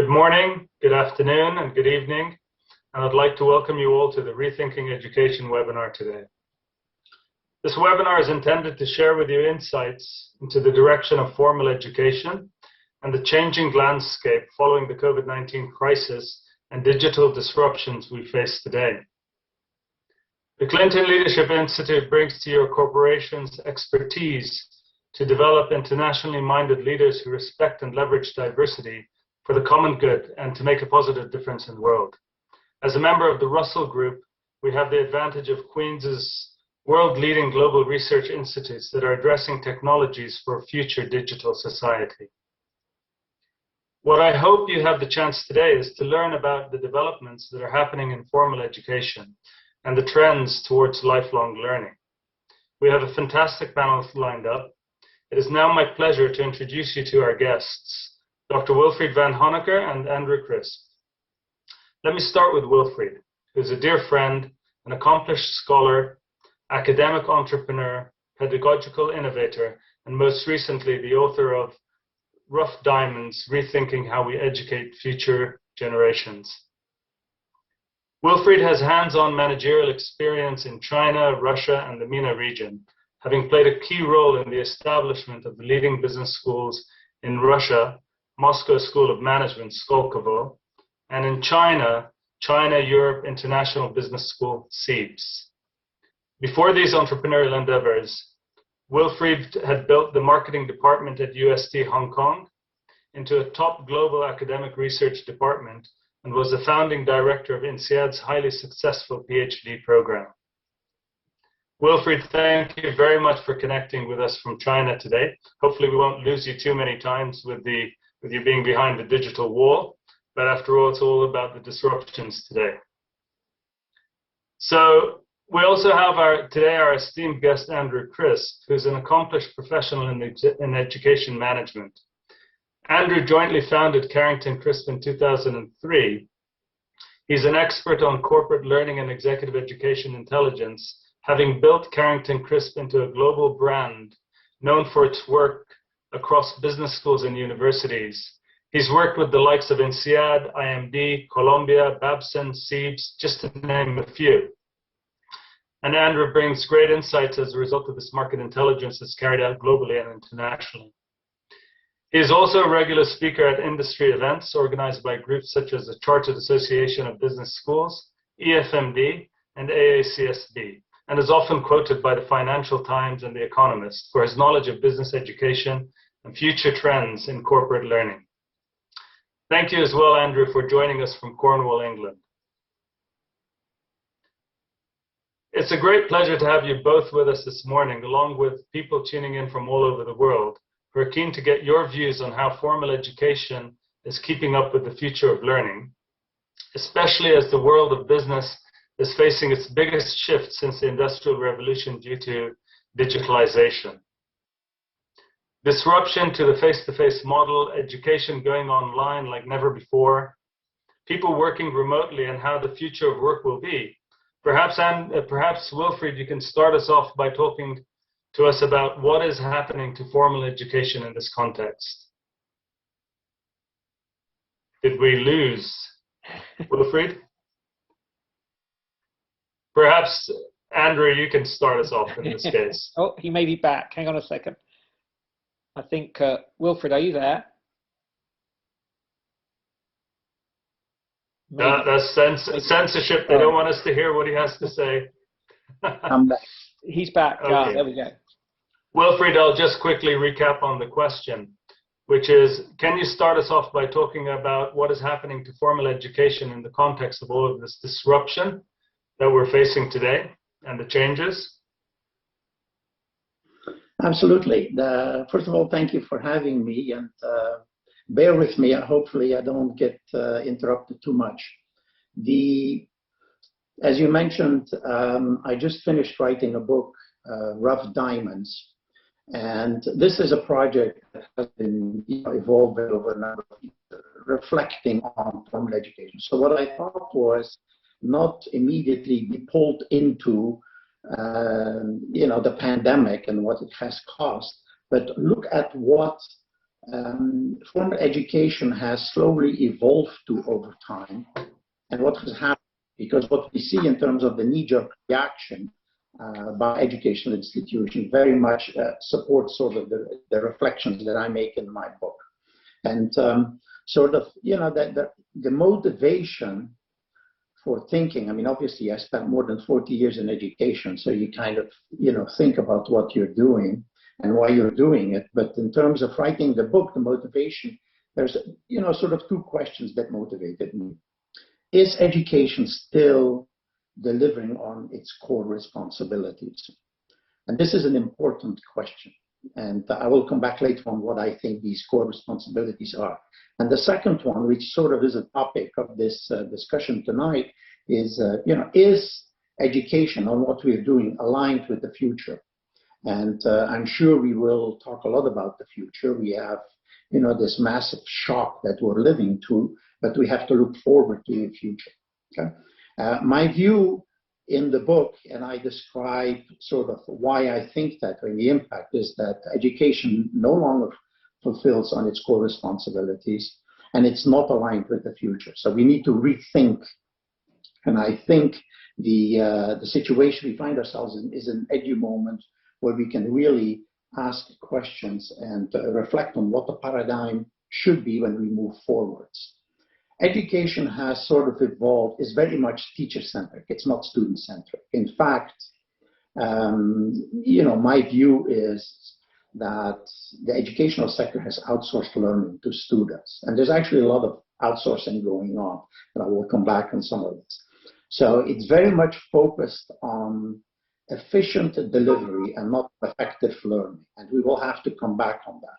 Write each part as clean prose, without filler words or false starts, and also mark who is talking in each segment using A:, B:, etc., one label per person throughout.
A: Good morning, good afternoon, and good evening, and I'd like to welcome you all to the Rethinking Education webinar today. This webinar is intended to share with you insights into the direction of formal education and the changing landscape following the COVID-19 crisis and digital disruptions we face today. The Clinton Leadership Institute brings to your corporations expertise to develop internationally minded leaders who respect and leverage diversity for the common good and to make a positive difference in the world. As a member of the Russell Group, we have the advantage of Queen's world-leading global research institutes that are addressing technologies for a future digital society. What I hope you have the chance today is to learn about the developments that are happening in formal education and the trends towards lifelong learning. We have a fantastic panel lined up. It is now my pleasure to introduce you to our guests, Dr. Wilfried Vanhonacker and Andrew Crisp. Let me start with Wilfried, who is a dear friend, an accomplished scholar, academic entrepreneur, pedagogical innovator, and most recently the author of Rough Diamonds, Rethinking How We Educate Future Generations. Wilfried has hands-on managerial experience in China, Russia, and the MENA region, having played a key role in the establishment of the leading business schools in Russia, Moscow School of Management, Skolkovo, and in China, China-Europe International Business School, CEIBS. Before these entrepreneurial endeavors, Wilfried had built the marketing department at UST Hong Kong into a top global academic research department and was the founding director of INSEAD's highly successful PhD program. Wilfried, thank you very much for connecting with us from China today. Hopefully we won't lose you too many times with you being behind the digital wall, but after all, it's all about the disruptions today. So we also have today our esteemed guest, Andrew Crisp, who's an accomplished professional in education management. Andrew jointly founded Carrington Crisp in 2003. He's an expert on corporate learning and executive education intelligence, having built Carrington Crisp into a global brand known for its work across business schools and universities. He's worked with the likes of INSEAD, IMD, Columbia, Babson, CEIBS, just to name a few. And Andrew brings great insights as a result of this market intelligence that's carried out globally and internationally. He is also a regular speaker at industry events organized by groups such as the Chartered Association of Business Schools, EFMD, and AACSB, and is often quoted by the Financial Times and The Economist for his knowledge of business education and future trends in corporate learning. Thank you as well, Andrew, for joining us from Cornwall, England. It's a great pleasure to have you both with us this morning, along with people tuning in from all over the world who are keen to get your views on how formal education is keeping up with the future of learning, especially as the world of business is facing its biggest shift since the Industrial Revolution due to digitalization. Disruption to the face-to-face model, education going online like never before, people working remotely and how the future of work will be. Perhaps Wilfried, you can start us off by talking to us about what is happening to formal education in this context. Did we lose Wilfried? Perhaps, Andrew, you can start us off in this case.
B: Oh, he may be back. Hang on a second. I think, Wilfried, are you there?
A: That's censorship. They don't want us to hear what he has to say.
B: I'm back. He's back.
A: Okay.
B: There we go.
A: Wilfried, I'll just quickly recap on the question, which is, can you start us off by talking about what is happening to formal education in the context of all of this disruption that we're facing today and the changes?
C: Absolutely. First of all, thank you for having me, and bear with me. Hopefully I don't get interrupted too much. As you mentioned, I just finished writing a book, Rough Diamonds, and this is a project that has been evolving over a number of years, reflecting on formal education. So what I thought was not immediately be pulled into the pandemic and what it has cost, but look at what formal education has slowly evolved to over time. And what has happened, because what we see in terms of the knee-jerk reaction by educational institutions very much supports sort of the reflections that I make in my book. And sort of, you know, the motivation for thinking, I mean, obviously I spent more than 40 years in education, so you kind of, you know, think about what you're doing and why you're doing it. But in terms of writing the book, the motivation, there's, you know, sort of two questions that motivated me. Is education still delivering on its core responsibilities? And this is an important question. And I will come back later on what I think these core responsibilities are. And the second one, which sort of is a topic of this discussion tonight, is, you know, is education on what we're doing aligned with the future? And I'm sure we will talk a lot about the future. We have, you know, this massive shock that we're living through, but we have to look forward to the future. Okay? My view in the book, and I describe sort of why I think that, or the impact, is that education no longer fulfills on its core responsibilities, and it's not aligned with the future. So we need to rethink. And I think the situation we find ourselves in is an edu moment where we can really ask questions and reflect on what the paradigm should be when we move forwards. Education has sort of evolved, is very much teacher-centric. It's not student-centric. In fact, you know, my view is that the educational sector has outsourced learning to students. And there's actually a lot of outsourcing going on, and I will come back on some of this. So it's very much focused on efficient delivery and not effective learning. And we will have to come back on that.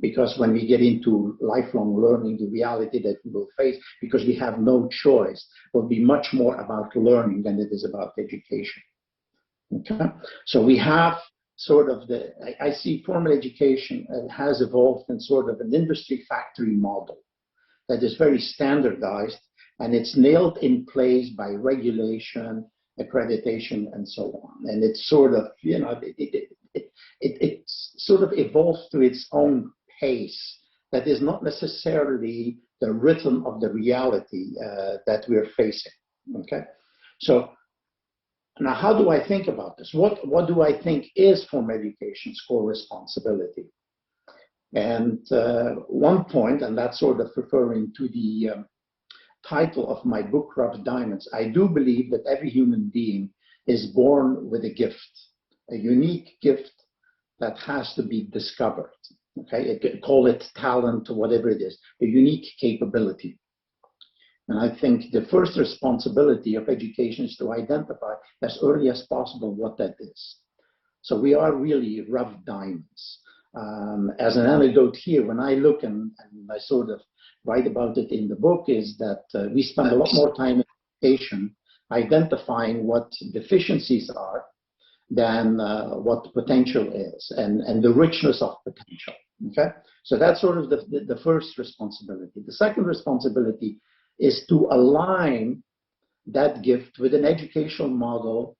C: Because when we get into lifelong learning, the reality that we will face, because we have no choice, will be much more about learning than it is about education. Okay? So we have sort of I see formal education has evolved in sort of an industry factory model that is very standardized, and it's nailed in place by regulation, accreditation, and so on. And it's sort of, you know, it sort of evolves to its own pace that is not necessarily the rhythm of the reality that we're facing. Okay, so now how do I think about this? What do I think is formal education's core responsibility? And one point, and that's sort of referring to the title of my book, Rough Diamonds, I do believe that every human being is born with a gift, a unique gift that has to be discovered. Okay, call it talent or whatever it is, a unique capability. And I think the first responsibility of education is to identify as early as possible what that is. So we are really rough diamonds. As an anecdote here, when I look and I sort of write about it in the book, is that we spend a lot more time in education identifying what deficiencies are than what potential is, and the richness of potential. Okay, so that's sort of the first responsibility. The second responsibility is to align that gift with an educational model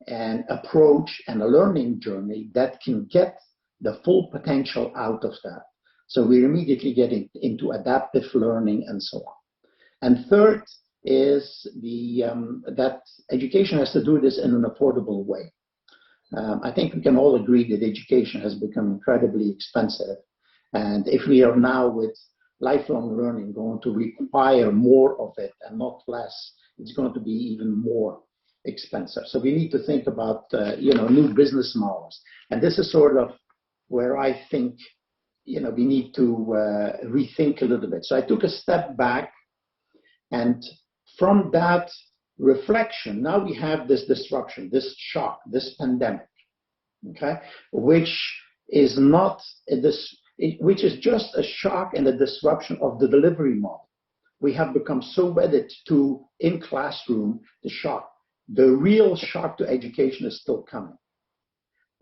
C: and approach and a learning journey that can get the full potential out of that. So we're immediately getting into adaptive learning and so on. And third is that education has to do this in an affordable way. I think we can all agree that education has become incredibly expensive. And if we are now with lifelong learning going to require more of it and not less, it's going to be even more expensive. So we need to think about you know, new business models. And this is sort of where I think, you know, we need to rethink a little bit. So I took a step back, and from that reflection, now we have this disruption, this shock, this pandemic, okay, which is not which is just a shock and a disruption of the delivery model. We have become so wedded to in classroom the shock. The real shock to education is still coming.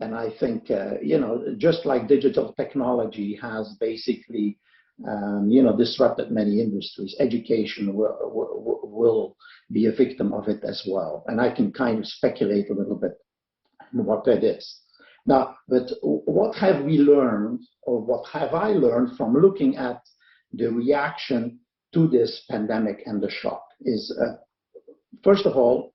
C: And I think, you know, just like digital technology has basically, you know, disrupted many industries, education will be a victim of it as well. And I can kind of speculate a little bit on what that is. Now, but what have we learned, or what have I learned from looking at the reaction to this pandemic and the shock is, first of all,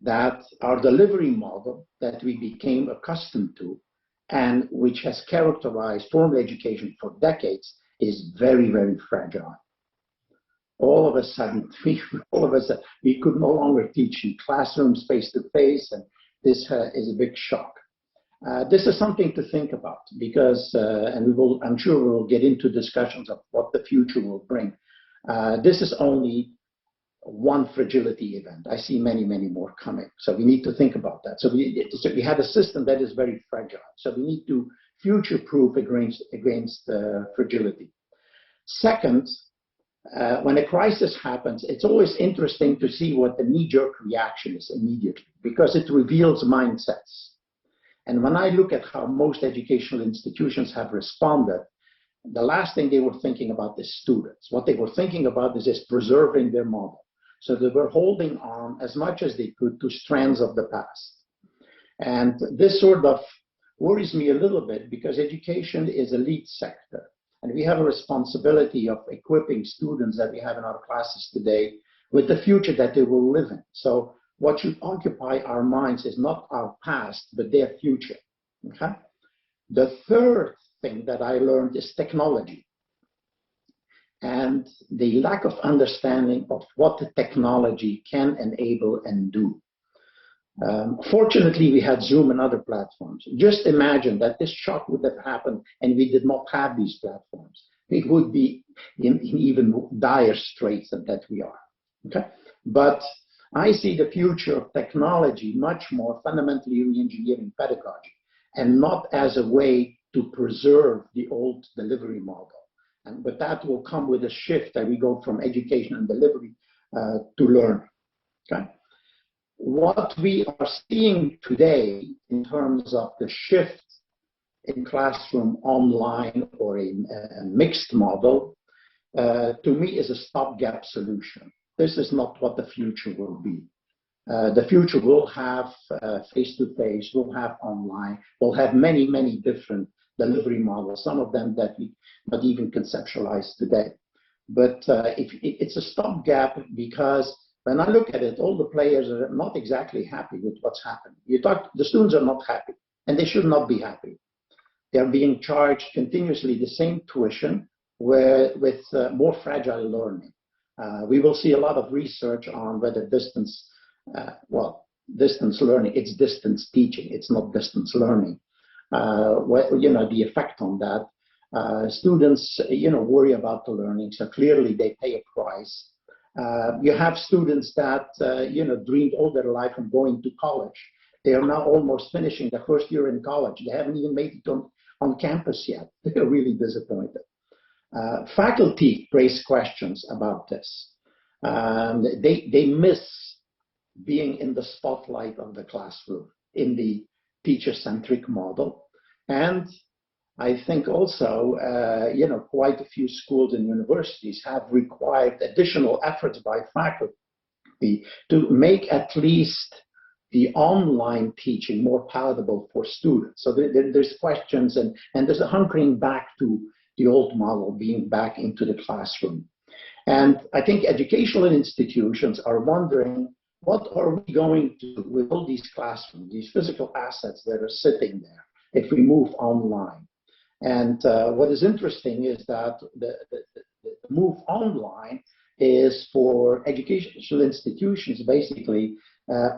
C: that our delivery model that we became accustomed to and which has characterized formal education for decades is very, very fragile. All of a sudden, we could no longer teach in classrooms face to face, and this is a big shock. This is something to think about because, and I'm sure we will get into discussions of what the future will bring. This is only one fragility event. I see many, many more coming. So we need to think about that. So we have a system that is very fragile. So we need to future-proof against fragility. Second, when a crisis happens, it's always interesting to see what the knee-jerk reaction is immediately because it reveals mindsets. And when I look at how most educational institutions have responded, the last thing they were thinking about is students. What they were thinking about is preserving their model. So they were holding on as much as they could to strands of the past. And this sort of worries me a little bit because education is a lead sector. And we have a responsibility of equipping students that we have in our classes today with the future that they will live in. So what should occupy our minds is not our past, but their future. Okay? The third thing that I learned is technology and the lack of understanding of what the technology can enable and do. Fortunately, we had Zoom and other platforms. Just imagine that this shock would have happened and we did not have these platforms. We would be in even dire straits than that we are. Okay? But I see the future of technology much more fundamentally re-engineering pedagogy and not as a way to preserve the old delivery model. But that will come with a shift that we go from education and delivery to learn. Okay? What we are seeing today in terms of the shift in classroom online or in a mixed model, to me is a stopgap solution. This is not what the future will be. The future will have face-to-face, will have online, will have many, many different delivery models, some of them that we not even conceptualize today. But it's a stopgap because when I look at it, all the players are not exactly happy with what's happening. The students are not happy, and they should not be happy. They're being charged continuously the same tuition with more fragile learning. We will see a lot of research on whether distance learning, it's distance teaching, it's not distance learning. The effect on that. Students, worry about the learning, so clearly they pay a price. You have students that, dreamed all their life of going to college. They are now almost finishing their first year in college. They haven't even made it on campus yet. They're really disappointed. Faculty raise questions about this. They miss being in the spotlight of the classroom in the teacher-centric model. And I think also, quite a few schools and universities have required additional efforts by faculty to make at least the online teaching more palatable for students. So there's questions and there's a hunkering back to the old model, being back into the classroom. And I think educational institutions are wondering, what are we going to do with all these classrooms, these physical assets that are sitting there, if we move online? And what is interesting is that the move online is for educational institutions basically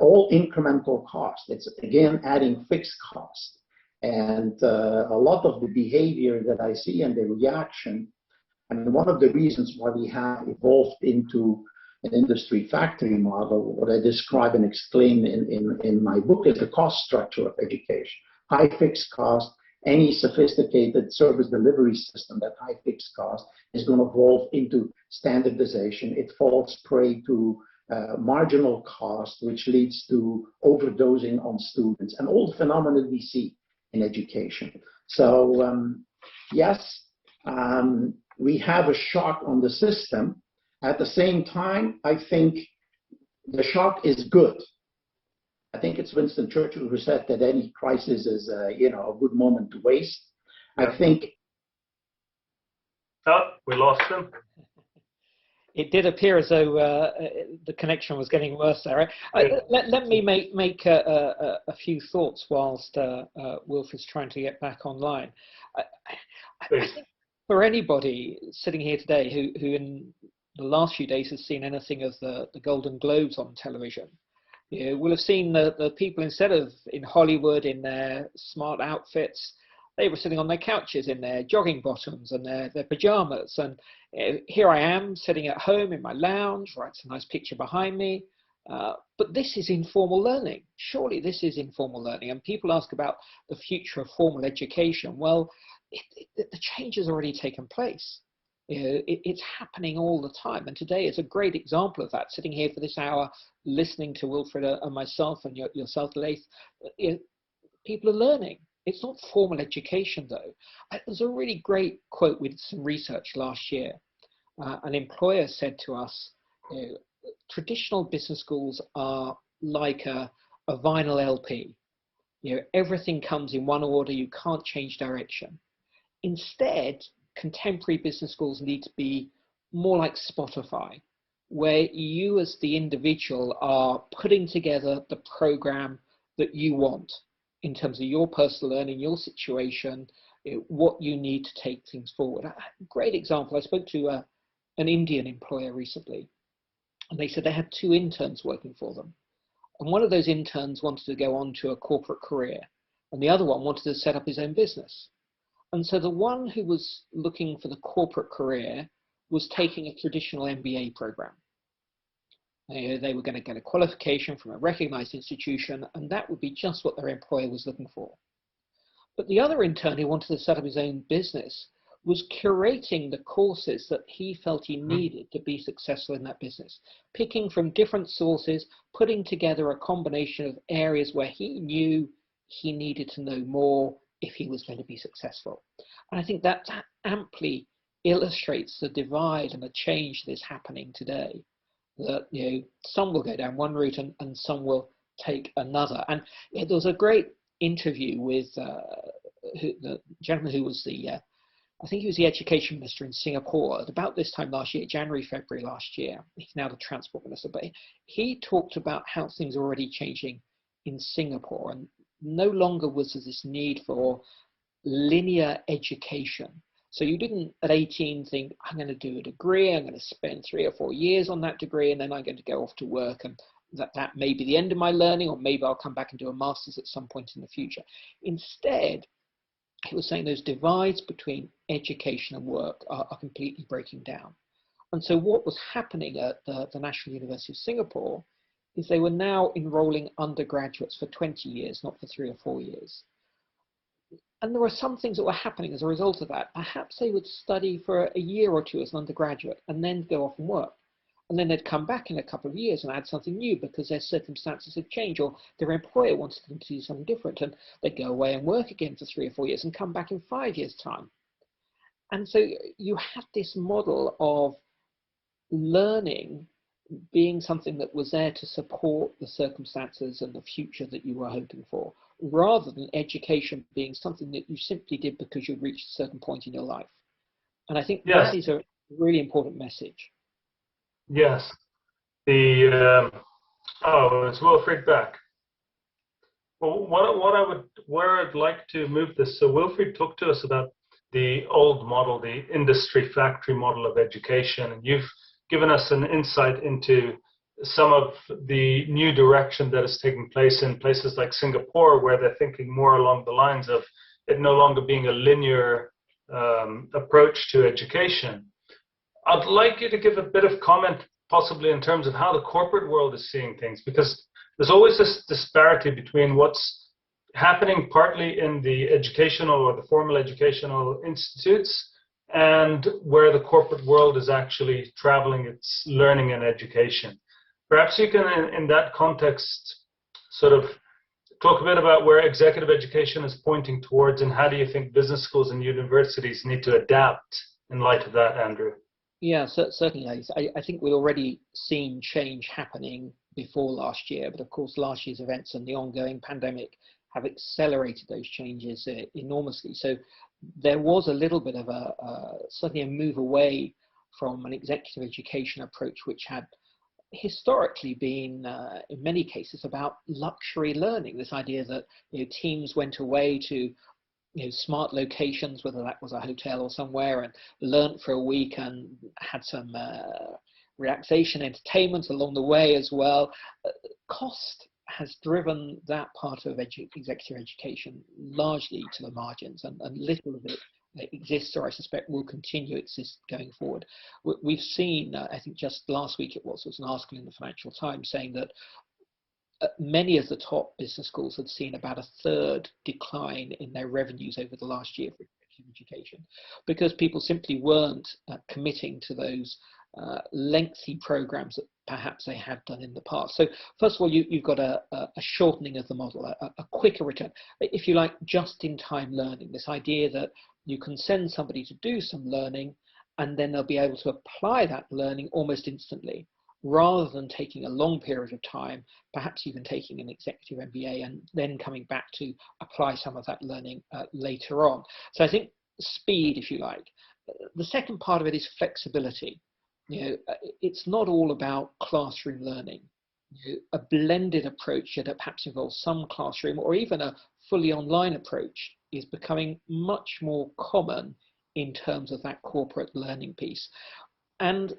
C: all incremental cost. It's again adding fixed cost. And a lot of the behavior that I see and the reaction, and one of the reasons why we have evolved into an industry factory model, what I describe and explain in my book, is the cost structure of education. High fixed cost, any sophisticated service delivery system, that high fixed cost is going to evolve into standardization. It falls prey to marginal cost, which leads to overdosing on students and all the phenomena we see in education. So yes, we have a shock on the system. At the same time, I think the shock is good I think it's Winston Churchill who said that any crisis is, a good moment to waste.
A: Yeah.
C: I think.
A: Oh, we lost him.
B: It did appear as though the connection was getting worse there. Let me make a few thoughts whilst Wilfried's trying to get back online. I think for anybody sitting here today who in the last few days has seen anything of the Golden Globes on television, will have seen the people, instead of in Hollywood in their smart outfits, they were sitting on their couches in their jogging bottoms and their pajamas. And here I am sitting at home in my lounge, right? It's a nice picture behind me. But this is informal learning. Surely this is informal learning. And people ask about the future of formal education. Well, the change has already taken place. It's happening all the time. And today is a great example of that. Sitting here for this hour, listening to Wilfried and myself and yourself, Laith, people are learning. It's not formal education, though. There's a really great quote with some research last year. An employer said to us, traditional business schools are like a vinyl LP. Everything comes in one order. You can't change direction. Instead, contemporary business schools need to be more like Spotify, where you as the individual are putting together the program that you want in terms of your personal learning, your situation, what you need to take things forward. A great example, I spoke to an Indian employer recently, and they said they had 2 interns working for them. And one of those interns wanted to go on to a corporate career, and the other one wanted to set up his own business. And so the one who was looking for the corporate career was taking a traditional MBA program. They were going to get a qualification from a recognized institution, and that would be just what their employer was looking for. But the other intern who wanted to set up his own business was curating the courses that he felt he needed to be successful in that business, picking from different sources, putting together a combination of areas where he knew he needed to know more if he was going to be successful. And I think that amply illustrates the divide and the change that is happening today. That some will go down one route and some will take another. And there was a great interview with the gentleman who was I think he was the education minister in Singapore at about this time last year, January, February last year. He's now the transport minister, but he talked about how things are already changing in Singapore, and no longer was there this need for linear education. So you didn't at 18 think, I'm going to do a degree, I'm going to spend 3 or 4 years on that degree, and then I'm going to go off to work, and that may be the end of my learning, or maybe I'll come back and do a master's at some point in the future. Instead, he was saying those divides between education and work are completely breaking down. And so what was happening at the National University of Singapore is they were now enrolling undergraduates for 20 years, not for 3 or 4 years. And there were some things that were happening as a result of that. Perhaps they would study for a year or 2 as an undergraduate and then go off and work. And then they'd come back in a couple of years and add something new because their circumstances had changed, or their employer wanted them to do something different. And they'd go away and work again for 3 or 4 years and come back in 5 years' time. And so you had this model of learning being something that was there to support the circumstances and the future that you were hoping for, rather than education being something that you simply did because you'd reached a certain point in your life. And I think that is a really important message.
A: Yes. Is Wilfried back? Well, where I'd like to move this. So Wilfried talked to us about the old model, the industry factory model of education, and you've given us an insight into some of the new direction that is taking place in places like Singapore, where they're thinking more along the lines of it no longer being a linear approach to education. I'd like you to give a bit of comment, possibly in terms of how the corporate world is seeing things, because there's always this disparity between what's happening partly in the educational or the formal educational institutes and where the corporate world is actually traveling its learning and education. Perhaps you can, in that context, sort of talk a bit about where executive education is pointing towards, and how do you think business schools and universities need to adapt in light of that, Andrew?
B: Yeah, certainly. I think we've already seen change happening before last year, but of course last year's events and the ongoing pandemic have accelerated those changes enormously. So there was a little bit of certainly a move away from an executive education approach, which had historically been, in many cases, about luxury learning. This idea that teams went away to smart locations, whether that was a hotel or somewhere, and learnt for a week and had some relaxation, entertainment along the way as well. Cost has driven that part of executive education largely to the margins, and little of it exists, or I suspect will continue to exist going forward. We've seen, I think just last week it was an article in the Financial Times saying that many of the top business schools had seen about a third decline in their revenues over the last year for executive education, because people simply weren't committing to those lengthy programs that perhaps they had done in the past. So first of all, you've got a shortening of the model, a quicker return, if you like, just-in-time learning. This idea that you can send somebody to do some learning and then they'll be able to apply that learning almost instantly, rather than taking a long period of time, perhaps even taking an executive MBA and then coming back to apply some of that learning later on. So I think speed, if you like. The second part of it is flexibility. It's not all about classroom learning. A blended approach that perhaps involves some classroom or even a fully online approach is becoming much more common in terms of that corporate learning piece. And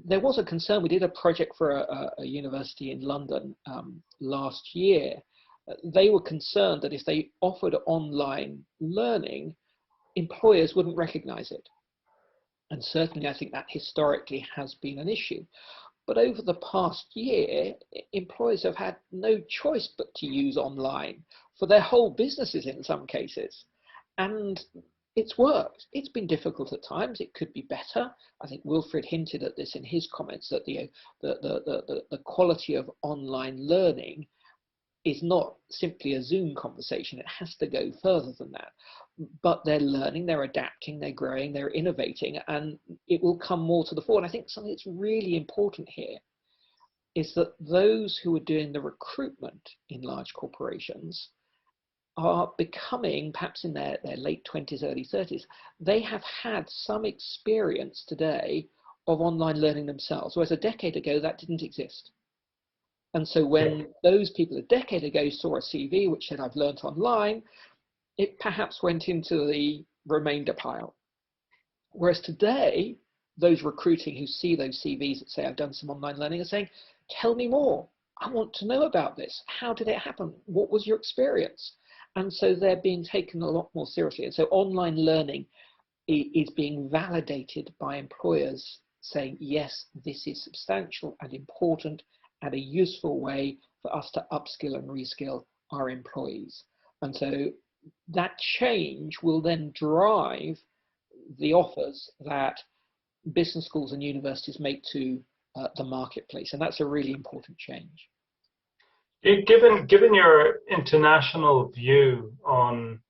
B: there was a concern. We did a project for a university in London last year. They were concerned that if they offered online learning, employers wouldn't recognize it. And certainly I think that historically has been an issue. But over the past year, employers have had no choice but to use online for their whole businesses in some cases. And it's worked. It's been difficult at times. It could be better. I think Wilfried hinted at this in his comments, that the quality of online learning is not simply a Zoom conversation. It has to go further than that. But they're learning, they're adapting, they're growing, they're innovating, and it will come more to the fore. And I think something that's really important here is that those who are doing the recruitment in large corporations are becoming, perhaps in their late 20s, early 30s, they have had some experience today of online learning themselves, whereas a decade ago that didn't exist. And so when those people a decade ago saw a CV which said, I've learned online, it perhaps went into the remainder pile. Whereas today, those recruiting who see those CVs that say, I've done some online learning, are saying, tell me more. I want to know about this. How did it happen? What was your experience? And so they're being taken a lot more seriously. And so online learning is being validated by employers saying, yes, this is substantial and important and a useful way for us to upskill and reskill our employees. And so that change will then drive the offers that business schools and universities make to the marketplace. And that's a really important change.
A: Given your international view on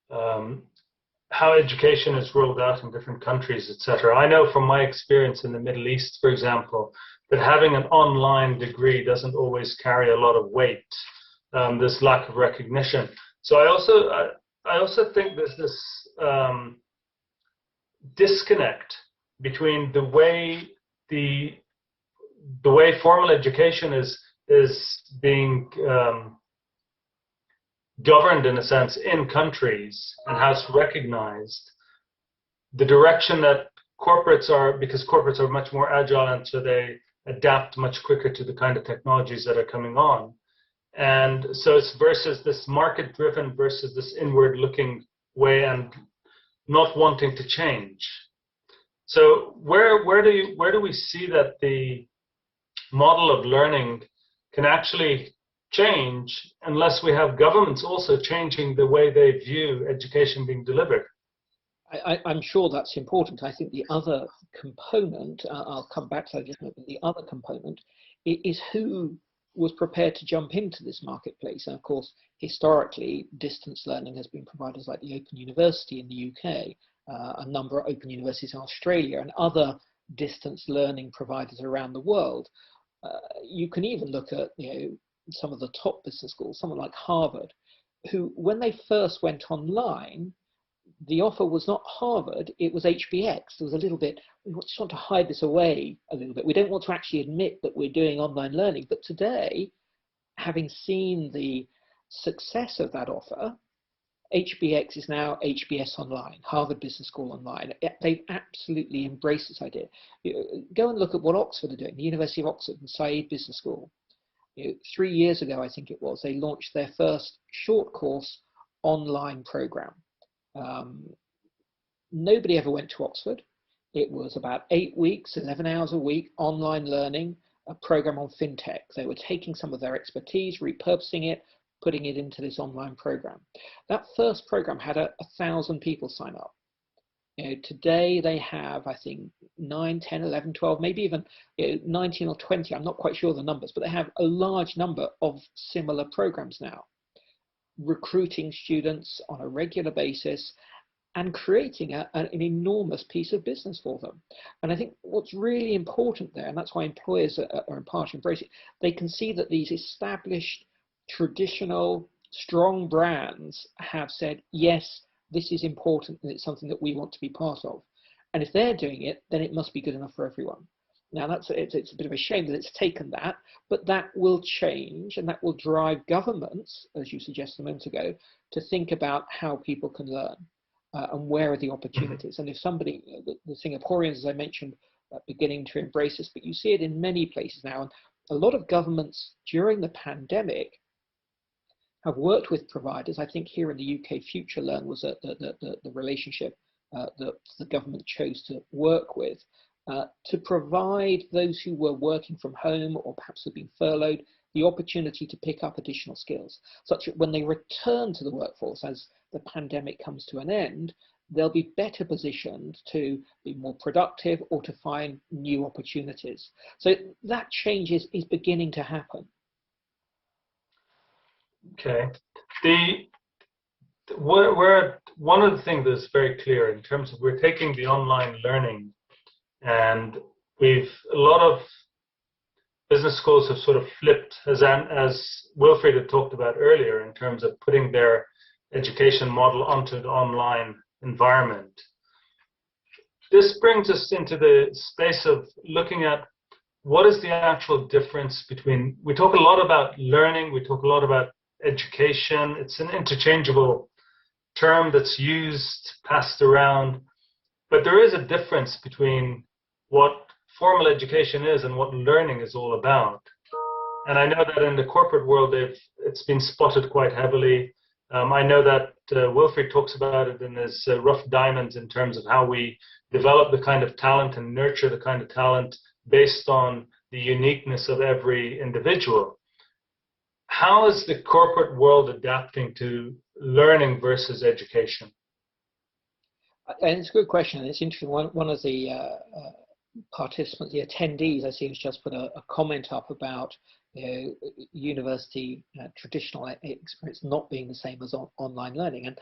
A: how education is rolled out in different countries, etc., I know from my experience in the Middle East, for example, that having an online degree doesn't always carry a lot of weight. There's lack of recognition. So I also think there's this disconnect between the way formal education is being governed, in a sense, in countries and how it's recognized, the direction that corporates are, because corporates are much more agile and so they adapt much quicker to the kind of technologies that are coming on. And so it's versus this market-driven versus this inward-looking way and not wanting to change. So where do we see that the model of learning can actually change unless we have governments also changing the way they view education being delivered?
B: I'm sure that's important. I think the other component, I'll come back to that just a minute, the other component is who was prepared to jump into this marketplace. And of course, historically, distance learning has been providers like the Open University in the UK, a number of Open Universities in Australia, and other distance learning providers around the world. You can even look at some of the top business schools, someone like Harvard, who when they first went online, the offer was not Harvard, it was HBX. There was a little bit, we just want to hide this away a little bit. We don't want to actually admit that we're doing online learning. But today, having seen the success of that offer, HBX is now HBS Online, Harvard Business School Online. They've absolutely embraced this idea. Go and look at what Oxford are doing, the University of Oxford and Said Business School. 3 years ago, I think it was, they launched their first short course online program. Nobody ever went to Oxford. It was about 8 weeks, 11 hours a week, online learning, a program on fintech. They were taking some of their expertise, repurposing it, putting it into this online program. That first program had 1,000 people sign up. Today they have, I think, 9, 10, 11, 12, maybe even 19 or 20. I'm not quite sure the numbers, but they have a large number of similar programs now, recruiting students on a regular basis and creating an enormous piece of business for them. And I think what's really important there, and that's why employers are in part embracing it, they can see that these established, traditional, strong brands have said, yes, this is important and it's something that we want to be part of. And if they're doing it, then it must be good enough for everyone. Now, it's a bit of a shame that it's taken that, but that will change, and that will drive governments, as you suggested a moment ago, to think about how people can learn and where are the opportunities. And if somebody, the Singaporeans, as I mentioned, are beginning to embrace this, but you see it in many places now. And a lot of governments during the pandemic have worked with providers. I think here in the UK, FutureLearn was the relationship that the government chose to work with. To provide those who were working from home or perhaps had been furloughed the opportunity to pick up additional skills, such that when they return to the workforce as the pandemic comes to an end, they'll be better positioned to be more productive or to find new opportunities. So that change is beginning to happen.
A: Okay. One of the things that's very clear in terms of we're taking the online learning, and a lot of business schools have sort of flipped, as Wilfried had talked about earlier, in terms of putting their education model onto the online environment. This brings us into the space of looking at what is the actual difference between, we talk a lot about learning, we talk a lot about education. It's an interchangeable term that's used, passed around, but there is a difference between what formal education is and what learning is all about. And I know that in the corporate world, it's been spotted quite heavily. I know that Wilfried talks about it in his rough diamonds in terms of how we develop the kind of talent and nurture the kind of talent based on the uniqueness of every individual. How is the corporate world adapting to learning versus education?
B: And it's a good question. It's interesting. One of the participants, the attendees, I see, has just put a comment up about university traditional experience not being the same as online learning. And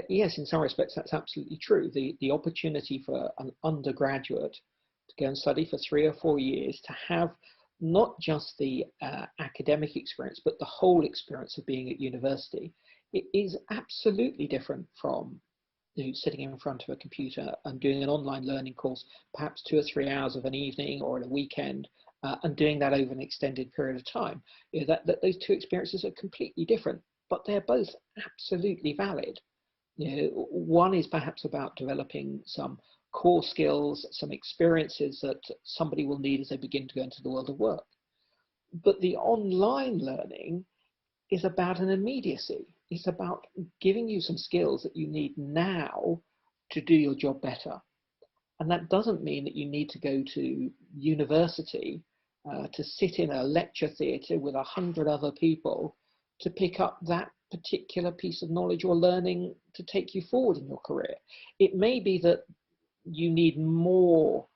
B: yes, in some respects, that's absolutely true. The opportunity for an undergraduate to go and study for 3 or 4 years, to have not just the academic experience, but the whole experience of being at university, it is absolutely different from sitting in front of a computer and doing an online learning course, perhaps 2 or 3 hours of an evening or at a weekend, and doing that over an extended period of time. That those two experiences are completely different, but they're both absolutely valid. One is perhaps about developing some core skills, some experiences that somebody will need as they begin to go into the world of work. But the online learning is about an immediacy. It's about giving you some skills that you need now to do your job better. And that doesn't mean that you need to go to university to sit in a lecture theatre with 100 other people to pick up that particular piece of knowledge or learning to take you forward in your career. It may be that you need more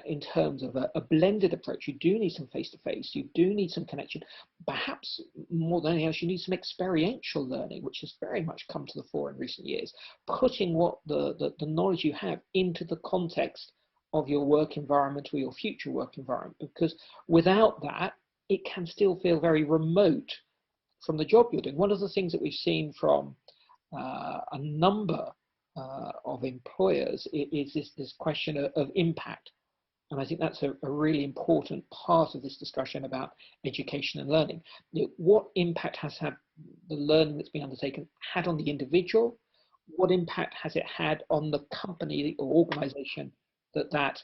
B: in terms of a blended approach. You do need some face-to-face, you do need some connection. Perhaps more than anything else, you need some experiential learning, which has very much come to the fore in recent years, putting what the knowledge you have into the context of your work environment or your future work environment, because without that, it can still feel very remote from the job you're doing. One of the things that we've seen from a number of employers is this question of impact. And I think that's a really important part of this discussion about education and learning. What impact has had the learning that's been undertaken had on the individual? What impact has it had on the company or organization that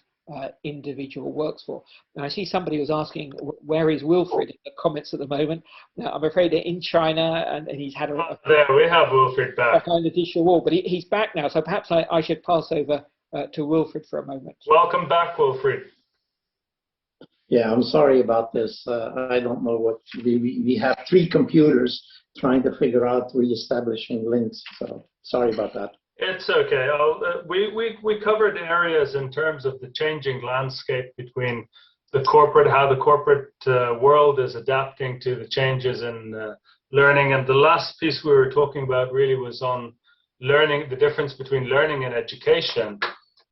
B: individual works for? And I see somebody was asking, where is Wilfried in the comments at the moment? Now, I'm afraid they're in China, and he's had
A: there we have Wilfried back
B: behind the digital wall, but he's back now. So perhaps I should pass over to Wilfried for a moment.
A: Welcome back, Wilfried.
C: Yeah, I'm sorry about this. I don't know what we have 3 computers trying to figure out reestablishing links. So sorry about that.
A: It's okay. We covered areas in terms of the changing landscape between the corporate, how the corporate world is adapting to the changes in learning. And the last piece we were talking about really was on learning, the difference between learning and education.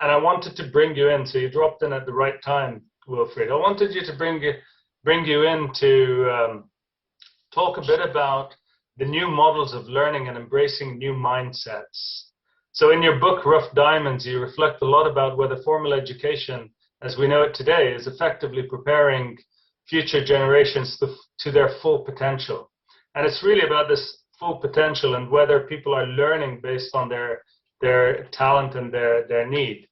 A: And I wanted to bring you in, so you dropped in at the right time, Wilfried. I wanted you to bring you in to talk a bit about the new models of learning and embracing new mindsets. So in your book, Rough Diamonds, you reflect a lot about whether formal education, as we know it today, is effectively preparing future generations to their full potential. And it's really about this full potential and whether people are learning based on their talent and their need.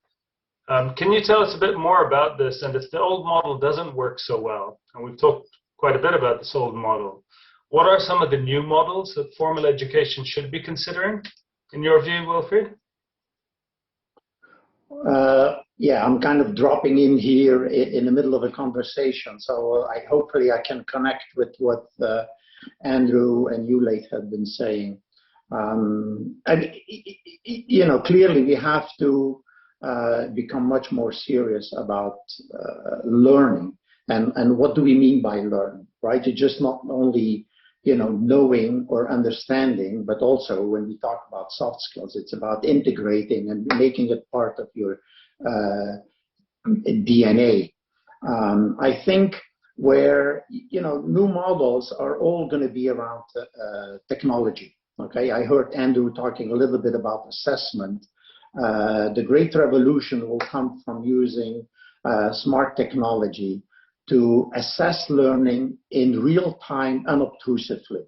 A: Can you tell us a bit more about this? And if the old model doesn't work so well, and we've talked quite a bit about this old model, what are some of the new models that formal education should be considering, in your view, Wilfried?
C: Yeah, I'm kind of dropping in here in the middle of a conversation, so hopefully I can connect with what Andrew and you, Laith, have been saying. Clearly we have to become much more serious about learning, and what do we mean by learning, right? It's just not only knowing or understanding, but also when we talk about soft skills, it's about integrating and making it part of your DNA. I think where new models are all going to be around technology. Okay, I heard Andrew talking a little bit about assessment. The great revolution will come from using smart technology to assess learning in real time, unobtrusively.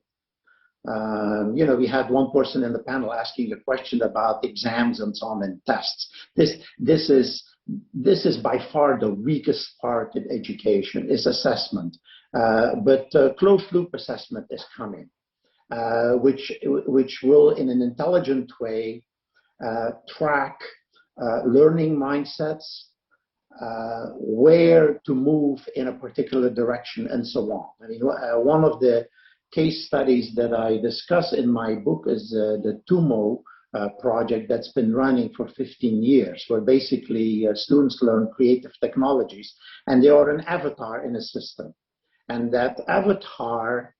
C: We had one person in the panel asking a question about exams and so on and tests. This is by far the weakest part in education, is assessment. But closed loop assessment is coming, which will, in an intelligent way, track learning mindsets, where to move in a particular direction, and so on. I mean, one of the case studies that I discuss in my book is the TUMO project that's been running for 15 years, where basically students learn creative technologies, and they are an avatar in a system. And that avatar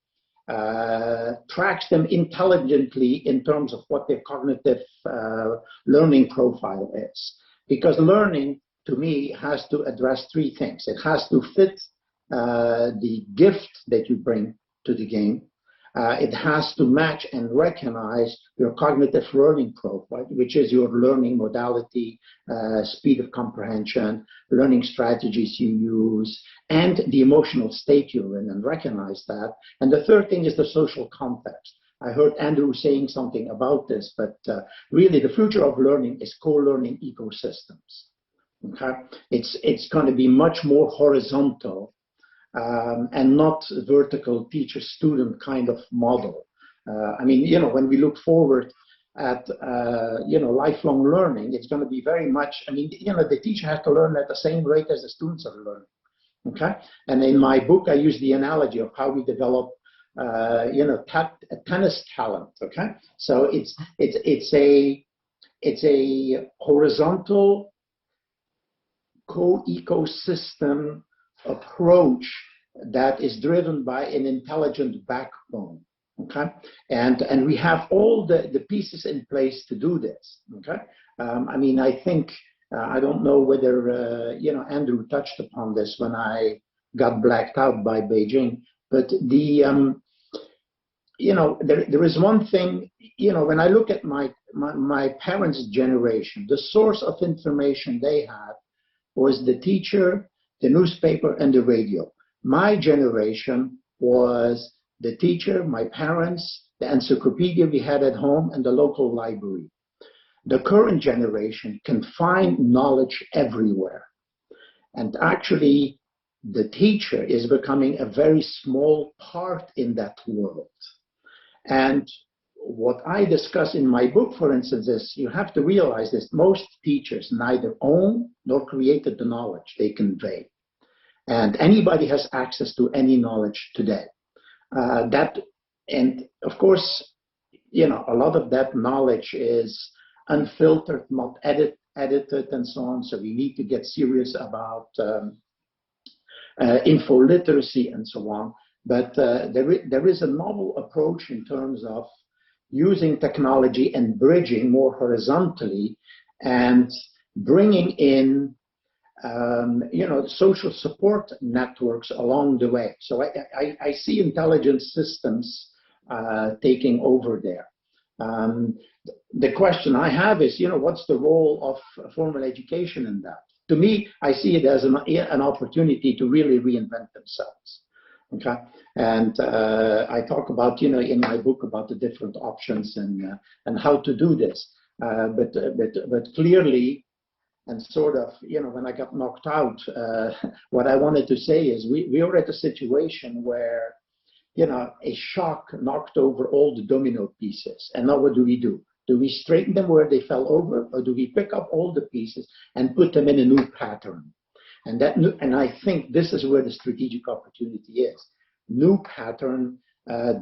C: tracks them intelligently in terms of what their cognitive learning profile is. Because learning, to me, has to address 3 things. It has to fit the gift that you bring to the game. It has to match and recognize your cognitive learning profile, which is your learning modality, speed of comprehension, learning strategies you use, and the emotional state you're in, and recognize that. And the 3rd thing is the social context. I heard Andrew saying something about this, but really the future of learning is co-learning ecosystems. Okay, it's going to be much more horizontal and not vertical teacher-student kind of model. I mean, when we look forward at lifelong learning, it's going to be very much. I mean, the teacher has to learn at the same rate as the students are learning. Okay, and in my book, I use the analogy of how we develop, tennis talent. Okay, so it's a horizontal co-ecosystem approach that is driven by an intelligent backbone. Okay, and we have all the pieces in place to do this. Okay, I mean, I think I don't know whether, Andrew touched upon this when I got blacked out by Beijing, but there is one thing, when I look at my parents' generation, the source of information they had was the teacher, the newspaper, and the radio. My generation was the teacher, my parents, the encyclopedia we had at home, and the local library. The current generation can find knowledge everywhere. And actually, the teacher is becoming a very small part in that world. And what I discuss in my book, for instance, is you have to realize that most teachers neither own nor created the knowledge they convey. And anybody has access to any knowledge today. And of course, a lot of that knowledge is unfiltered, not edited, and so on. So we need to get serious about info literacy and so on. But there is a novel approach in terms of using technology and bridging more horizontally and bringing in social support networks along the way. So I see intelligence systems taking over there. The question I have is, what's the role of formal education in that? To me, I see it as an opportunity to really reinvent themselves. Okay, and I talk about, in my book about the different options and how to do this. But clearly, and sort of, when I got knocked out, what I wanted to say is we are at a situation where, a shock knocked over all the domino pieces. And now what do? Do we straighten them where they fell over, or do we pick up all the pieces and put them in a new pattern? And I think this is where the strategic opportunity is. New pattern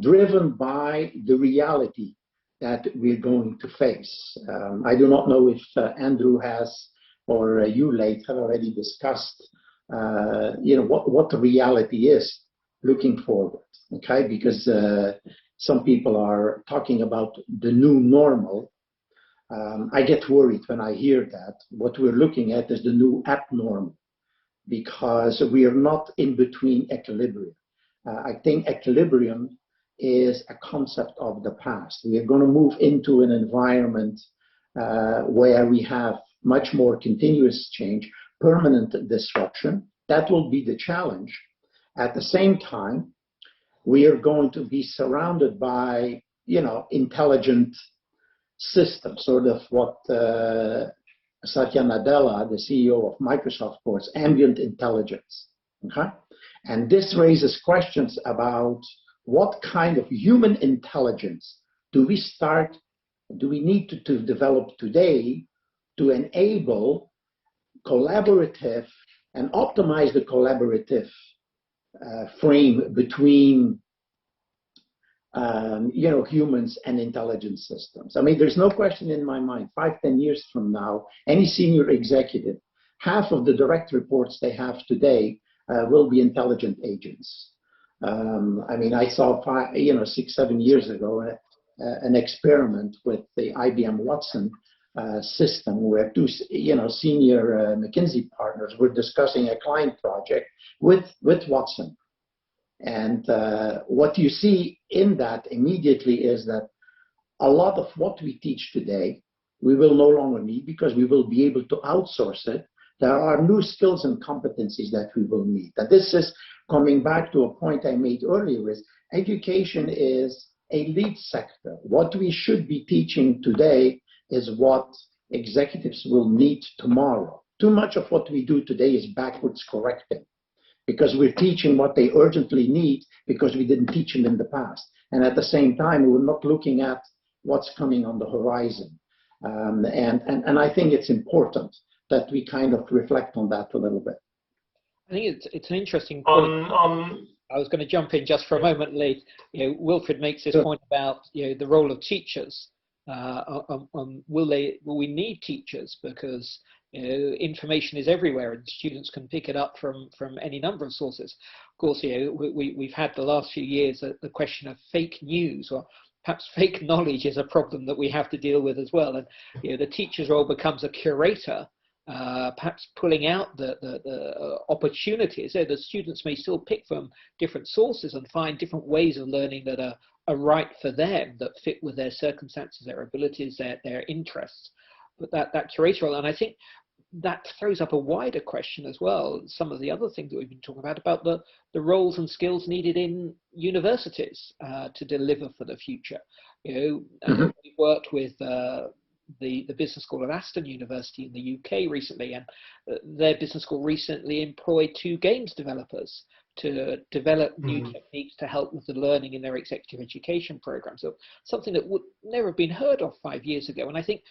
C: driven by the reality that we're going to face. I do not know if Andrew has, or you, Laith, have already discussed, what the reality is looking forward. Okay, because some people are talking about the new normal. I get worried when I hear that. What we're looking at is the new abnormal, because we are not in between equilibrium. I think equilibrium is a concept of the past. We are going to move into an environment where we have much more continuous change, permanent disruption. That will be the challenge. At the same time, we are going to be surrounded by, intelligent systems, sort of what Satya Nadella, the CEO of Microsoft, calls ambient intelligence. Okay? And this raises questions about what kind of human intelligence do we need to develop today to enable collaborative and optimize the collaborative frame between humans and intelligence systems. I mean, there's no question in my mind, 5-10 years from now, any senior executive, half of the direct reports they have today will be intelligent agents. I mean, I saw 6-7 years ago an experiment with the IBM Watson system where two senior McKinsey partners were discussing a client project with Watson. And what you see in that immediately is that a lot of what we teach today, we will no longer need because we will be able to outsource it. There are new skills and competencies that we will need. And this is coming back to a point I made earlier, is education is a lead sector. What we should be teaching today is what executives will need tomorrow. Too much of what we do today is backwards correcting, because we're teaching what they urgently need because we didn't teach them in the past. And at the same time, we're not looking at what's coming on the horizon. And I think it's important that we kind of reflect on that a little bit.
B: I think it's an interesting point. I was going to jump in just for a moment, Laith. Wilfried makes this point about the role of teachers. Will we need teachers, because information is everywhere and students can pick it up from any number of sources. Of course, we've had the last few years the question of fake news, or perhaps fake knowledge is a problem that we have to deal with as well. And the teacher's role becomes a curator perhaps pulling out the opportunities. So the students may still pick from different sources and find different ways of learning that are right for them, that fit with their circumstances, their abilities, their interests. But that curatorial, and I think that throws up a wider question as well. Some of the other things that we've been talking about the roles and skills needed in universities to deliver for the future. You know, we've worked with the business school at Aston University in the UK recently, and their business school recently employed 2 games developers to develop new techniques to help with the learning in their executive education program. So something that would never have been heard of 5 years ago. And I think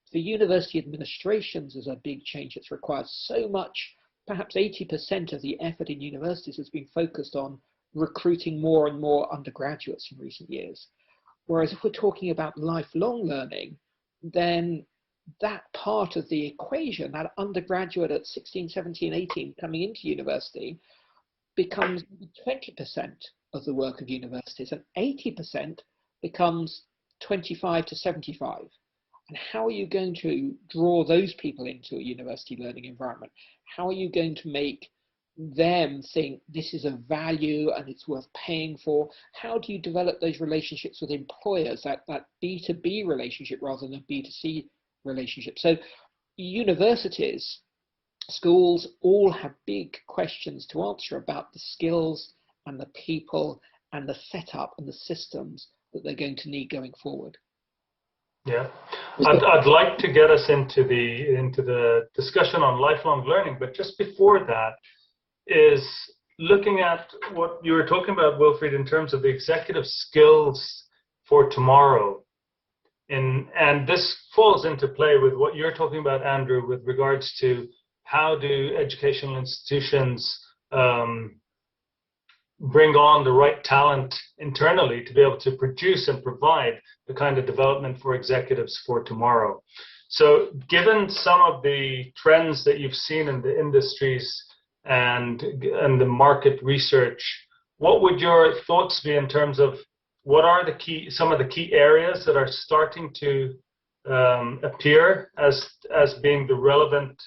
B: for university administrations is a big change. It's required so much. Perhaps 80% of the effort in universities has been focused on recruiting more and more undergraduates in recent years. Whereas if we're talking about lifelong learning, then that part of the equation, that undergraduate at 16, 17, 18 coming into university, becomes 20% of the work of universities, and 80% becomes 25 to 75. And how are you going to draw those people into a university learning environment? How are you going to make them think this is a value and it's worth paying for? How do you develop those relationships with employers, that B2B relationship rather than B2C relationship? So universities, schools all have big questions to answer about the skills and the people and the setup and the systems that they're going to need going forward.
A: Yeah, I'd like to get us into the discussion on lifelong learning, but just before that is looking at what you were talking about, Wilfried, in terms of the executive skills for tomorrow. And this falls into play with what you're talking about, Andrew, with regards to how do educational institutions bring on the right talent internally to be able to produce and provide the kind of development for executives for tomorrow. So given some of the trends that you've seen in the industries and the market research, what would your thoughts be in terms of what are some of the key areas that are starting to appear as being the relevant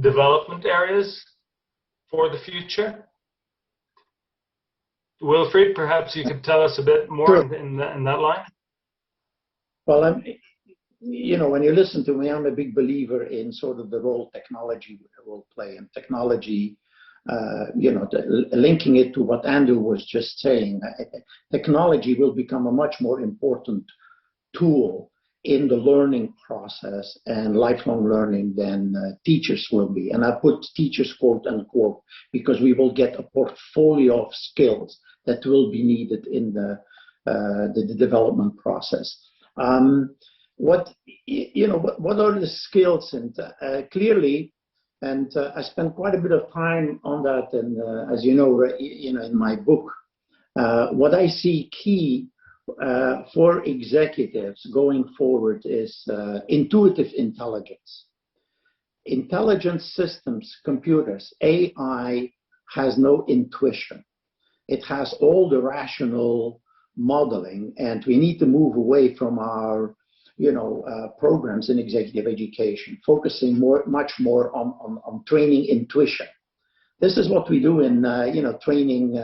A: development areas for the future? Wilfried, perhaps you could tell us a bit more
C: Sure.
A: in that line.
C: Well, you know, when you listen to me, I'm a big believer in sort of the role technology will play, and technology, you know, linking it to what Andrew was just saying, technology will become a much more important tool in the learning process and lifelong learning than teachers will be. And I put teachers quote unquote, because we will get a portfolio of skills that will be needed in the development process. What are the skills? And clearly, and I spent quite a bit of time on that, and as you know, in my book, what I see key for executives going forward is intuitive intelligence. Intelligent systems, computers, AI has no intuition. It has all the rational modeling, and we need to move away from our programs in executive education, focusing much more on training intuition. This is what we do in training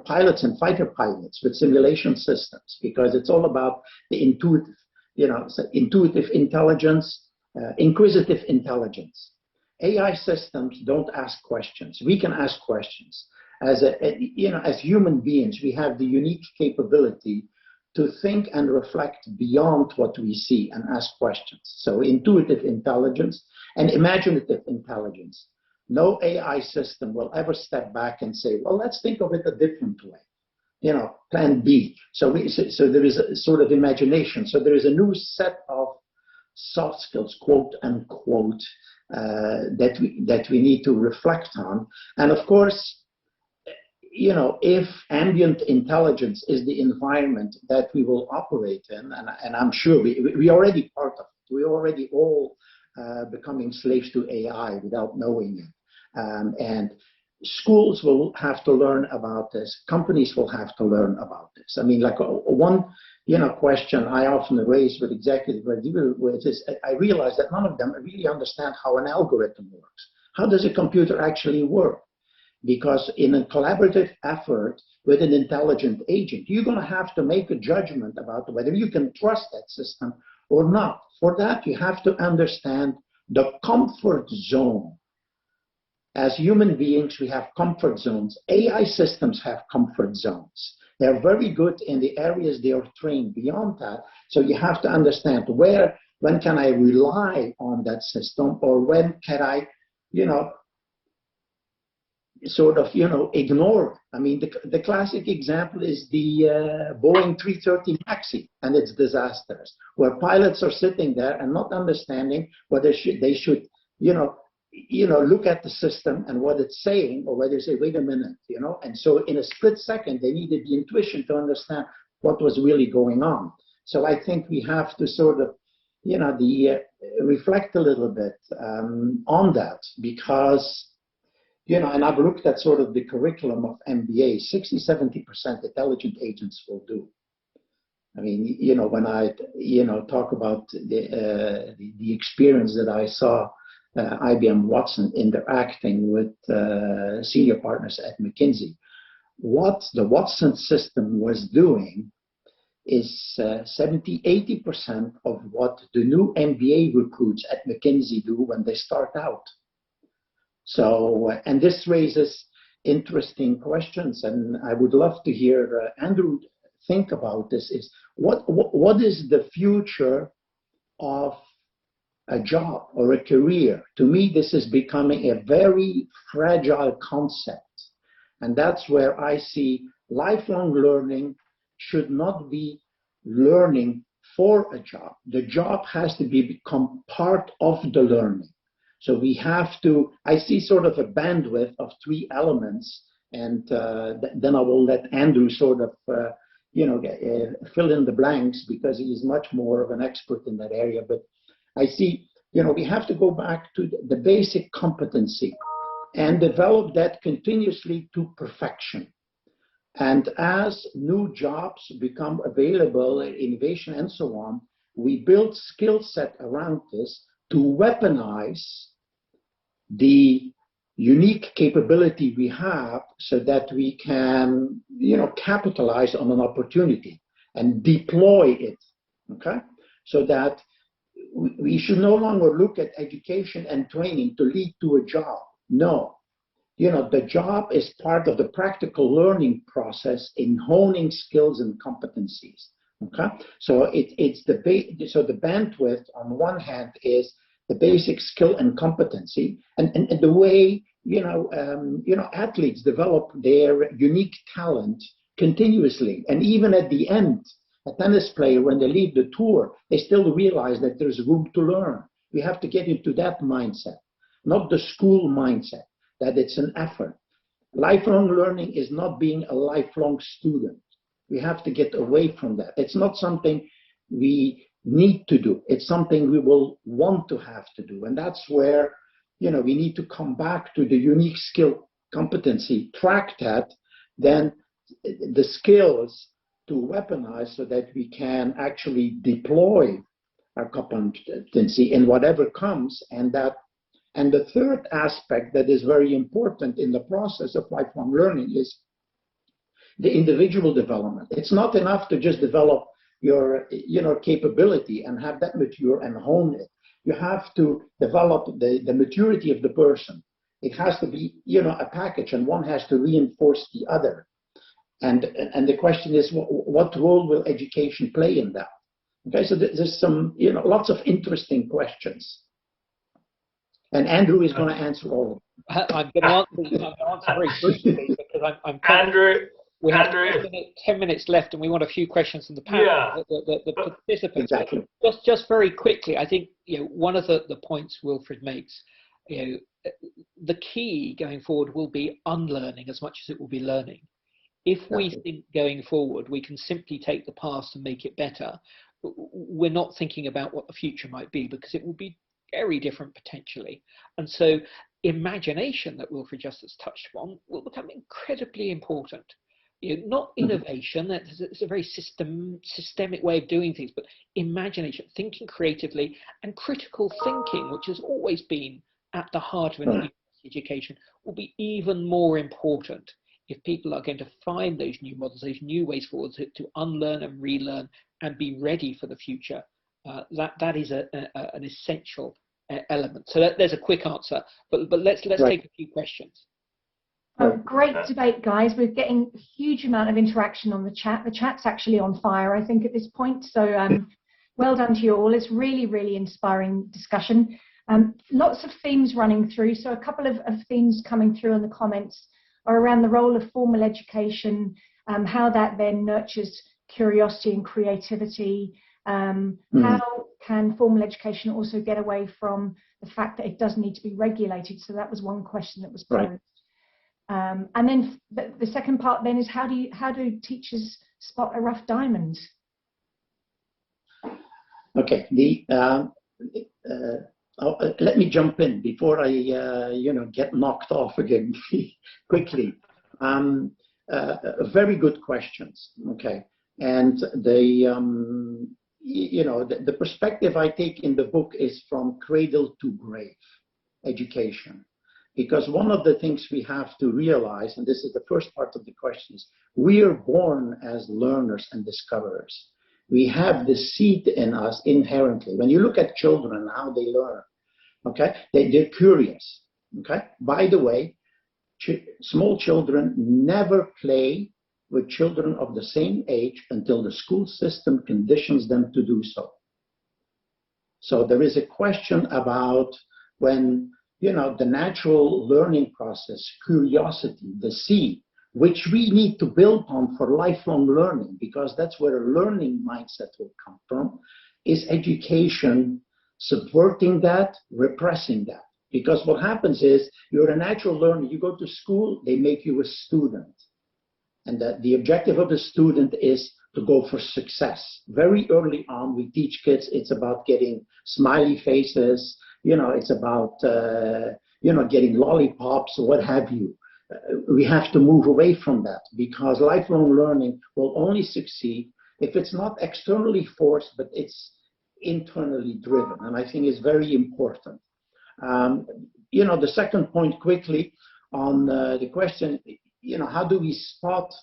C: pilots and fighter pilots with simulation systems, because it's all about the intuitive intelligence, inquisitive intelligence. AI systems don't ask questions. We can ask questions. As human beings, we have the unique capability to think and reflect beyond what we see and ask questions. So intuitive intelligence and imaginative intelligence. No AI system will ever step back and say, well, let's think of it a different way. Plan B. So there is a sort of imagination. So there is a new set of soft skills, quote unquote, that we need to reflect on. And of course, if ambient intelligence is the environment that we will operate in, and I'm sure we already part of it, we already all becoming slaves to AI without knowing it. And schools will have to learn about this. Companies will have to learn about this. I mean, like one, question I often raise with executives I deal with is I realize that none of them really understand how an algorithm works. How does a computer actually work? Because in a collaborative effort with an intelligent agent, you're going to have to make a judgment about whether you can trust that system or not. For that, you have to understand the comfort zone. As human beings, we have comfort zones. AI systems have comfort zones. They're very good in the areas they are trained. Beyond that, so you have to understand when can I rely on that system, or when can I, ignore. I mean, the classic example is the Boeing 330 Maxi and its disasters, where pilots are sitting there and not understanding whether they should, look at the system and what it's saying, or whether they say, wait a minute, And so in a split second, they needed the intuition to understand what was really going on. So I think we have to sort of, reflect a little bit on that, because and I've looked at sort of the curriculum of MBA, 60–70% intelligent agents will do. I mean, when I, talk about the experience that I saw IBM Watson interacting with senior partners at McKinsey, what the Watson system was doing is 70–80% of what the new MBA recruits at McKinsey do when they start out. So, and this raises interesting questions, and I would love to hear Andrew think about this. Is what is the future of a job or a career? To me, this is becoming a very fragile concept, and that's where I see lifelong learning should not be learning for a job. The job has to become part of the learning. So we have to, I see sort of a bandwidth of 3 elements, and then I will let Andrew sort of, fill in the blanks, because he is much more of an expert in that area. But I see, we have to go back to the basic competency and develop that continuously to perfection. And as new jobs become available, innovation and so on, we build skill set around this to weaponize the unique capability we have, so that we can, capitalize on an opportunity and deploy it, okay? So that we should no longer look at education and training to lead to a job. No, the job is part of the practical learning process in honing skills and competencies, okay? So so the bandwidth on one hand is the basic skill and competency, and the way athletes develop their unique talent continuously, and even at the end, a tennis player, when they leave the tour, they still realize that there's room to learn. We have to get into that mindset, not the school mindset, that it's an effort. Lifelong learning is not being a lifelong student. We have to get away from that. It's not something we need to do. It's something we will want to have to do. And that's where, we need to come back to the unique skill competency, track that, then the skills to weaponize, so that we can actually deploy our competency in whatever comes. And the third aspect that is very important in the process of lifelong learning is the individual development. It's not enough to just develop your capability and have that mature and hone it. You have to develop the maturity of the person. It has to be a package, and one has to reinforce the other. And the question is, what role will education play in that? Okay, so there's some lots of interesting questions, and Andrew is going to answer all of them.
B: I'm going to answer very briefly, because I'm
A: Andrew.
B: We have 10 minutes left, and we want a few questions from the panel,
A: Yeah.
B: the participants.
C: Exactly.
B: Just very quickly, I think one of the points Wilfried makes, the key going forward will be unlearning as much as it will be learning. If we think going forward we can simply take the past and make it better, we're not thinking about what the future might be, because it will be very different potentially. And so imagination that Wilfried just has touched upon will become incredibly important. Not innovation, it's a very systemic way of doing things, but imagination, thinking creatively, and critical thinking, which has always been at the heart of an education, will be even more important if people are going to find those new models, those new ways forward to unlearn and relearn and be ready for the future. That is an essential element. So there's a quick answer, but let's take a few questions.
D: Oh, great debate, guys. We're getting a huge amount of interaction on the chat. The chat's actually on fire, I think, at this point. So well done to you all. It's really, really inspiring discussion. Lots of themes running through. So a couple of themes coming through in the comments are around the role of formal education, how that then nurtures curiosity and creativity. How can formal education also get away from the fact that it does need to be regulated? So that was one question that was posed. And then the second part then is how do teachers spot a rough diamond? Okay,
C: let me jump in before I get knocked off again quickly. Very good questions. Okay, and the perspective I take in the book is from cradle to grave education. Because one of the things we have to realize, and this is the first part of the question, is we are born as learners and discoverers. We have the seed in us inherently. When you look at children and how they learn, okay, they're curious. Okay. By the way, small children never play with children of the same age until the school system conditions them to do so. So there is a question about when the natural learning process, curiosity, the seed, which we need to build on for lifelong learning, because that's where a learning mindset will come from, is education subverting that, repressing that. Because what happens is you're a natural learner, you go to school, they make you a student. And that the objective of the student is to go for success. Very early on, we teach kids it's about getting smiley faces, it's about, getting lollipops or what have you. We have to move away from that, because lifelong learning will only succeed if it's not externally forced, but it's internally driven. And I think it's very important. The second point quickly on the question, how do we spot,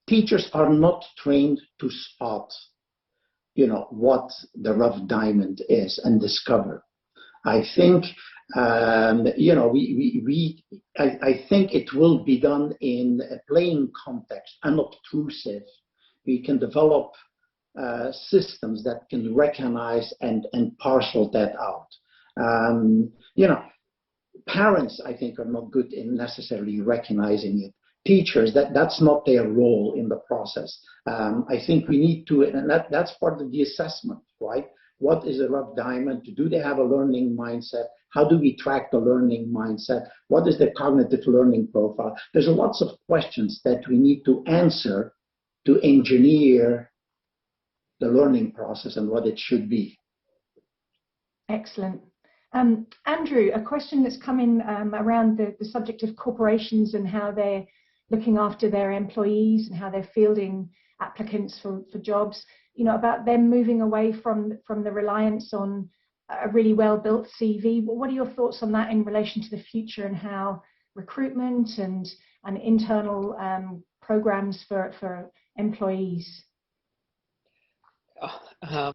C: teachers are not trained to spot what the rough diamond is and discover. I think, I think it will be done in a playing context, unobtrusive. We can develop systems that can recognize and parcel that out. Parents, I think, are not good in necessarily recognizing it. Teachers, that's not their role in the process. I think we need to, and that's part of the assessment, right? What is a rough diamond? Do they have a learning mindset? How do we track the learning mindset? What is their cognitive learning profile? There's lots of questions that we need to answer to engineer the learning process and what it should be.
D: Excellent. Andrew, a question that's come in around the subject of corporations and how they're looking after their employees and how they're fielding applicants for jobs, about them moving away from the reliance on a really well-built CV. What are your thoughts on that in relation to the future and how recruitment and internal programs for employees?
B: Have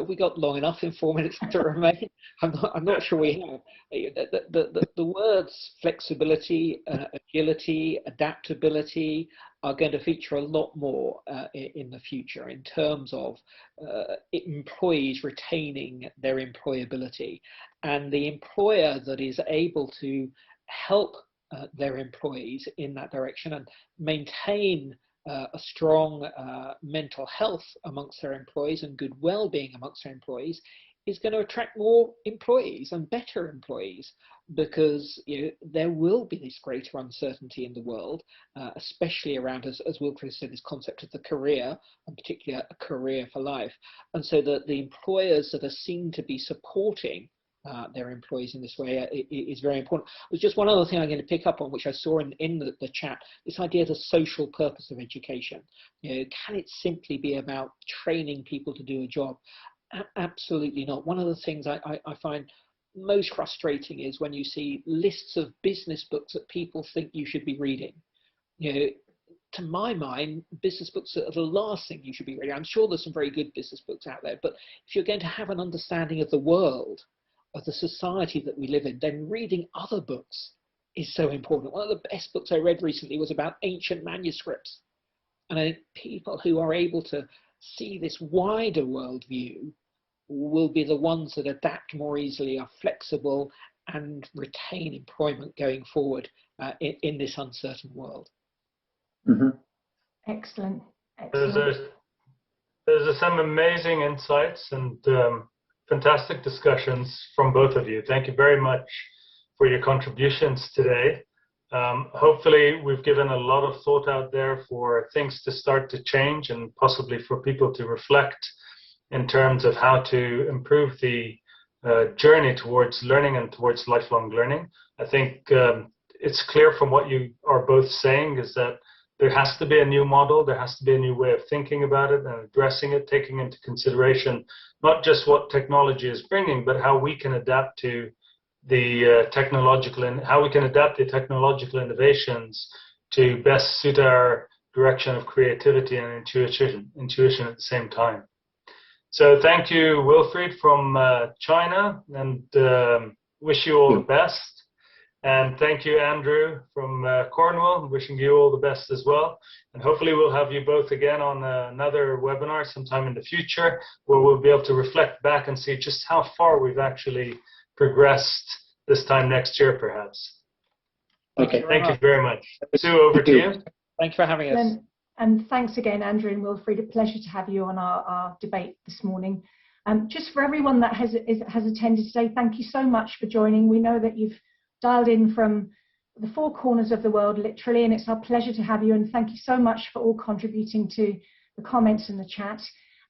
B: we got long enough in 4 minutes to remain? I'm not sure we have. The words flexibility, agility, adaptability are going to feature a lot more in the future in terms of employees retaining their employability, and the employer that is able to help their employees in that direction and maintain a strong mental health amongst their employees and good well-being amongst their employees is going to attract more employees and better employees, because there will be this greater uncertainty in the world, especially around, as Wilfried said, this concept of the career, and particularly a career for life. And so that the employers that are seen to be supporting their employees in this way is very important. There's just one other thing I'm going to pick up on, which I saw in the chat, this idea of the social purpose of education. Can it simply be about training people to do a job? Absolutely not. One of the things I find most frustrating is when you see lists of business books that people think you should be reading. To my mind, business books are the last thing you should be reading. I'm sure there's some very good business books out there, but if you're going to have an understanding of the world, of the society that we live in, then reading other books is so important. One of the best books I read recently was about ancient manuscripts. And I think people who are able to see this wider worldview will be the ones that adapt more easily, are flexible, and retain employment going forward in this uncertain world.
C: Mm-hmm.
D: Excellent. Excellent.
A: There's some amazing insights and fantastic discussions from both of you. Thank you very much for your contributions today. Hopefully we've given a lot of thought out there for things to start to change and possibly for people to reflect in terms of how to improve the journey towards learning and towards lifelong learning. I think it's clear from what you are both saying is that there has to be a new model, there has to be a new way of thinking about it and addressing it, taking into consideration not just what technology is bringing, but how we can adapt to the technological innovations to best suit our direction of creativity and intuition at the same time. So thank you, Wilfried from China, and wish you all the best. And thank you, Andrew from Cornwall, wishing you all the best as well. And hopefully we'll have you both again on another webinar sometime in the future, where we'll be able to reflect back and see just how far we've actually progressed this time next year, perhaps.
C: Okay.
A: Thank you very much. Sue, over to you.
B: Thanks for having us.
D: And thanks again, Andrew and Wilfried. A pleasure to have you on our debate this morning. Just for everyone that has attended today, thank you so much for joining. We know that you've dialed in from the four corners of the world, literally, and it's our pleasure to have you. And thank you so much for all contributing to the comments in the chat.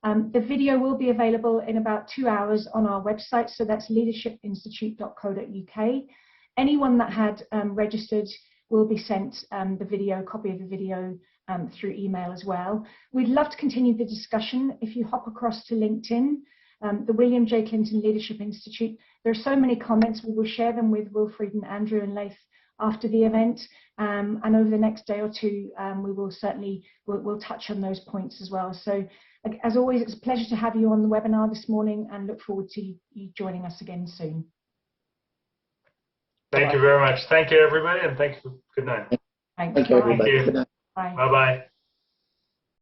D: The video will be available in about 2 hours on our website, so that's leadershipinstitute.co.uk. Anyone that had registered will be sent the copy of the video through email as well. We'd love to continue the discussion. If you hop across to LinkedIn, the William J. Clinton Leadership Institute, there are so many comments. We will share them with Wilfried and Andrew and Laith after the event, and over the next day or two, we will certainly we'll touch on those points as well. So, as always, it's a pleasure to have you on the webinar this morning, and look forward to you joining us again soon.
A: Thank you very much. Thank you, everybody, and thank you. Good night.
D: Thank you.
C: Everybody. Good night.
D: Bye.
A: Bye-bye.